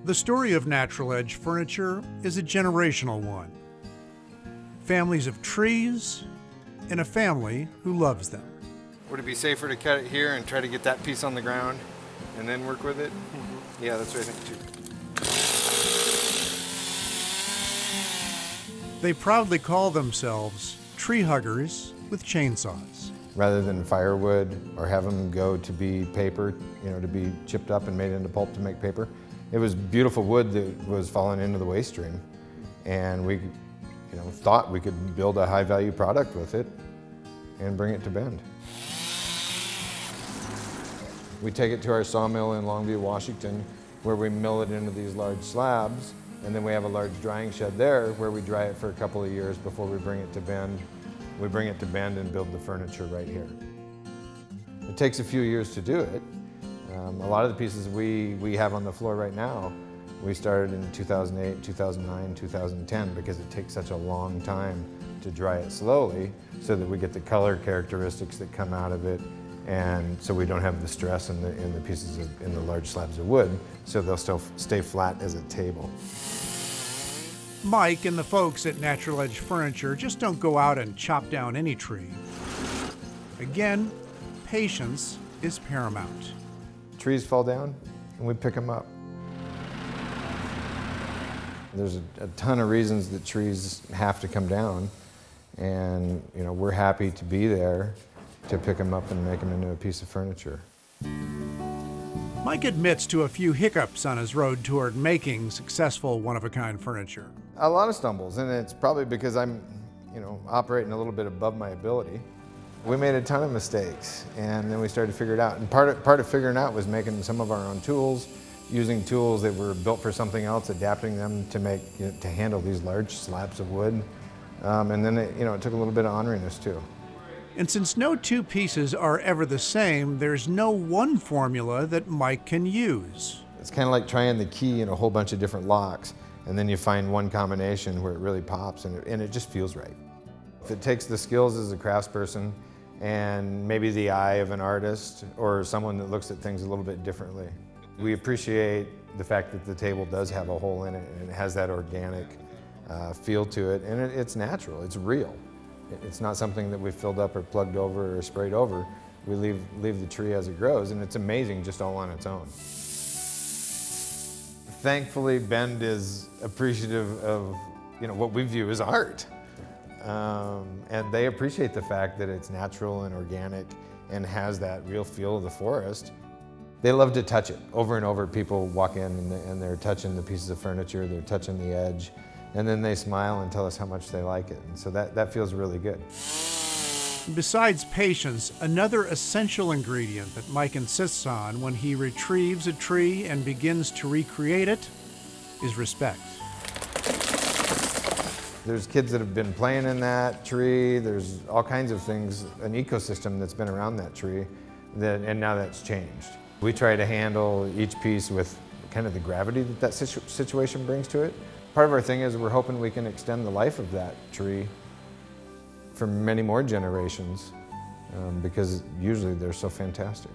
The story of Natural Edge Furniture is a generational one. Families of trees and a family who loves them. Would it be safer to cut it here and try to get that piece on the ground and then work with it? Yeah, that's what I think too. They proudly call themselves tree huggers with chainsaws. Rather than firewood or have them go to be paper, to be chipped up and made into pulp to make paper, it was beautiful wood that was falling into the waste stream. And we thought we could build a high-value product with it and bring it to Bend. We take it to our sawmill in Longview, Washington, where we mill it into these large slabs, and then we have a large drying shed there where we dry it for a couple of years before we bring it to Bend. We bring it to Bend and build the furniture right here. It takes a few years to do it. A lot of the pieces we have on the floor right now, we started in 2008, 2009, 2010 because it takes such a long time to dry it slowly so that we get the color characteristics that come out of it, and so we don't have the stress in the pieces in the large slabs of wood, so they'll still stay flat as a table. Mike and the folks at Natural Edge Furniture just don't go out and chop down any tree. Again, patience is paramount. Trees fall down and we pick them up. There's a ton of reasons that trees have to come down, and we're happy to be there to pick them up and make them into a piece of furniture. Mike admits to a few hiccups on his road toward making successful one-of-a-kind furniture. A lot of stumbles, and it's probably because I'm, operating a little bit above my ability. We made a ton of mistakes, and then we started to figure it out. And part of figuring out was making some of our own tools, using tools that were built for something else, adapting them to make, to handle these large slabs of wood. And then it took a little bit of honoriness too. And since no two pieces are ever the same, there's no one formula that Mike can use. It's kind of like trying the key in a whole bunch of different locks, and then you find one combination where it really pops and it just feels right. It takes the skills as a craftsperson and maybe the eye of an artist or someone that looks at things a little bit differently. We appreciate the fact that the table does have a hole in it and it has that organic feel to it, and it's natural, it's real. It's not something that we filled up or plugged over or sprayed over. We leave the tree as it grows, and it's amazing just all on its own. Thankfully, Bend is appreciative of what we view as art. And they appreciate the fact that it's natural and organic and has that real feel of the forest. They love to touch it. Over and over, people walk in and they're touching the pieces of furniture, they're touching the edge, and then they smile and tell us how much they like it. And so that feels really good. Besides patience, another essential ingredient that Mike insists on when he retrieves a tree and begins to recreate it is respect. There's kids that have been playing in that tree. There's all kinds of things, an ecosystem that's been around that tree, and now that's changed. We try to handle each piece with kind of the gravity that situation brings to it. Part of our thing is we're hoping we can extend the life of that tree for many more generations because usually they're so fantastic.